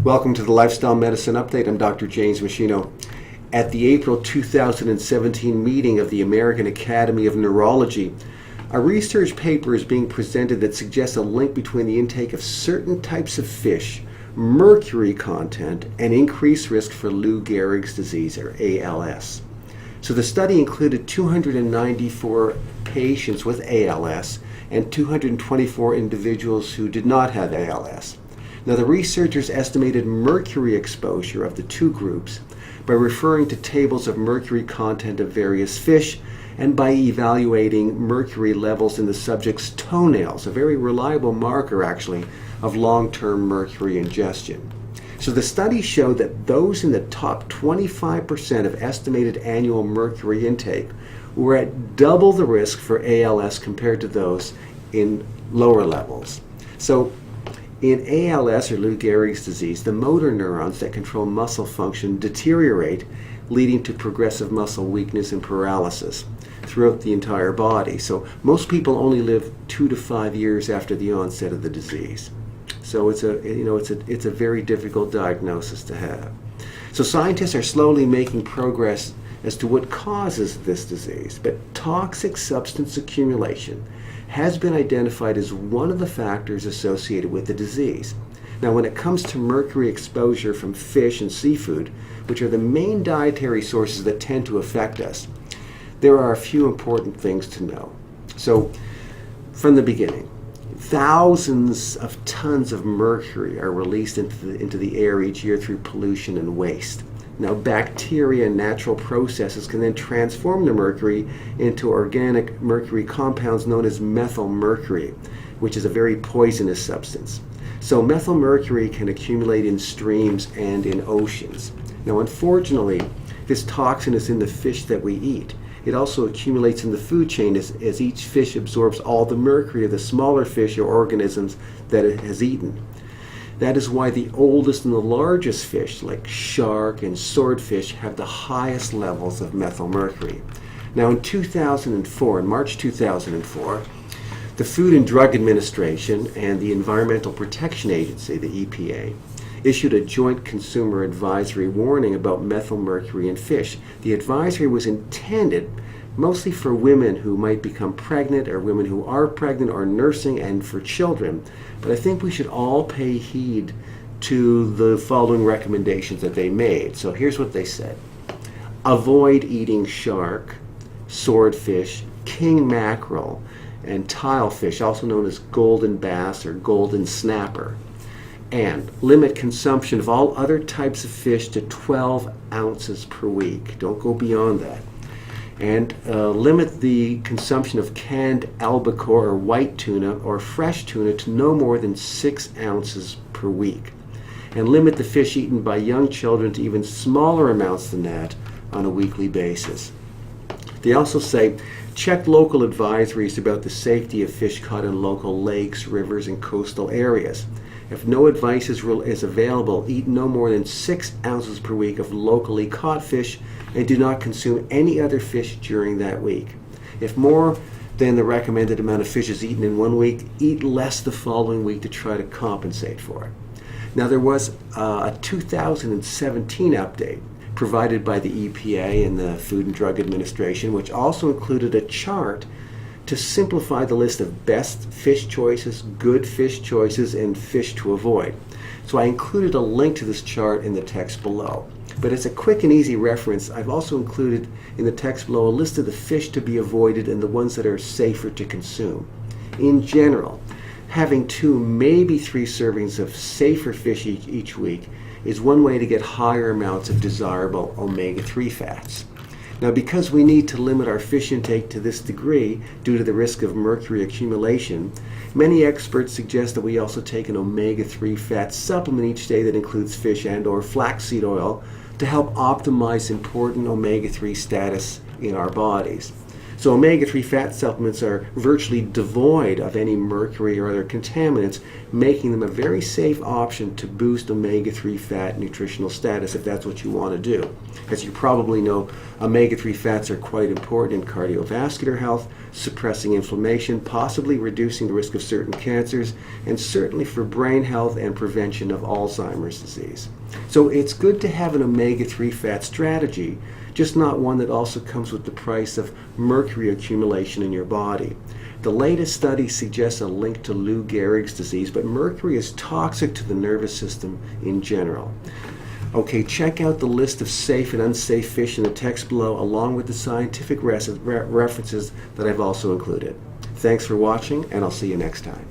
Welcome to the Lifestyle Medicine Update. I'm Dr. James Meschino. At the April 2017 meeting of the American Academy of Neurology, a research paper is being presented that suggests a link between the intake of certain types of fish, mercury content, and increased risk for Lou Gehrig's disease, or ALS. So the study included 294 patients with ALS and 224 individuals who did not have ALS. Now, the researchers estimated mercury exposure of the two groups by referring to tables of mercury content of various fish and by evaluating mercury levels in the subject's toenails, a very reliable marker, actually, of long-term mercury ingestion. So the study showed that those in the top 25% of estimated annual mercury intake were at double the risk for ALS compared to those in lower levels. So in ALS, or Lou Gehrig's disease, the motor neurons that control muscle function deteriorate, leading to progressive muscle weakness and paralysis throughout the entire body. So most people only live 2 to 5 years after the onset of the disease. So it's a very difficult diagnosis to have. So scientists are slowly making progress as to what causes this disease, but toxic substance accumulation has been identified as one of the factors associated with the disease. Now, when it comes to mercury exposure from fish and seafood, which are the main dietary sources that tend to affect us, there are a few important things to know. So, from the beginning, thousands of tons of mercury are released into the air each year through pollution and waste. Now, bacteria and natural processes can then transform the mercury into organic mercury compounds known as methylmercury, which is a very poisonous substance. So methylmercury can accumulate in streams and in oceans. Now, unfortunately, this toxin is in the fish that we eat. It also accumulates in the food chain as each fish absorbs all the mercury of the smaller fish or organisms that it has eaten. That is why the oldest and the largest fish, like shark and swordfish, have the highest levels of methylmercury. Now, in March 2004, the Food and Drug Administration and the Environmental Protection Agency, the EPA, issued a joint consumer advisory warning about methylmercury in fish. The advisory was intended mostly for women who might become pregnant, or women who are pregnant or nursing, and for children. But I think we should all pay heed to the following recommendations that they made. So here's what they said. Avoid eating shark, swordfish, king mackerel, and tilefish, also known as golden bass or golden snapper. And limit consumption of all other types of fish to 12 ounces per week. Don't go beyond that. And limit the consumption of canned albacore or white tuna or fresh tuna to no more than 6 ounces per week. And limit the fish eaten by young children to even smaller amounts than that on a weekly basis. They also say, check local advisories about the safety of fish caught in local lakes, rivers, and coastal areas. If no advice is available, eat no more than 6 ounces per week of locally caught fish and do not consume any other fish during that week. If more than the recommended amount of fish is eaten in 1 week, eat less the following week to try to compensate for it. Now, there was a 2017 update provided by the EPA and the Food and Drug Administration, which also included a chart to simplify the list of best fish choices, good fish choices, and fish to avoid. So I included a link to this chart in the text below. But as a quick and easy reference, I've also included in the text below a list of the fish to be avoided and the ones that are safer to consume. In general, having 2, maybe 3 servings of safer fish each week is one way to get higher amounts of desirable omega-3 fats. Now, because we need to limit our fish intake to this degree due to the risk of mercury accumulation, many experts suggest that we also take an omega-3 fat supplement each day that includes fish and or flaxseed oil to help optimize important omega-3 status in our bodies. So omega-3 fat supplements are virtually devoid of any mercury or other contaminants, making them a very safe option to boost omega-3 fat nutritional status if that's what you want to do. As you probably know, omega-3 fats are quite important in cardiovascular health, suppressing inflammation, possibly reducing the risk of certain cancers, and certainly for brain health and prevention of Alzheimer's disease. So it's good to have an omega-3 fat strategy, just not one that also comes with the price of mercury accumulation in your body. The latest study suggests a link to Lou Gehrig's disease, but mercury is toxic to the nervous system in general. Okay, check out the list of safe and unsafe fish in the text below, along with the scientific references that I've also included. Thanks for watching, and I'll see you next time.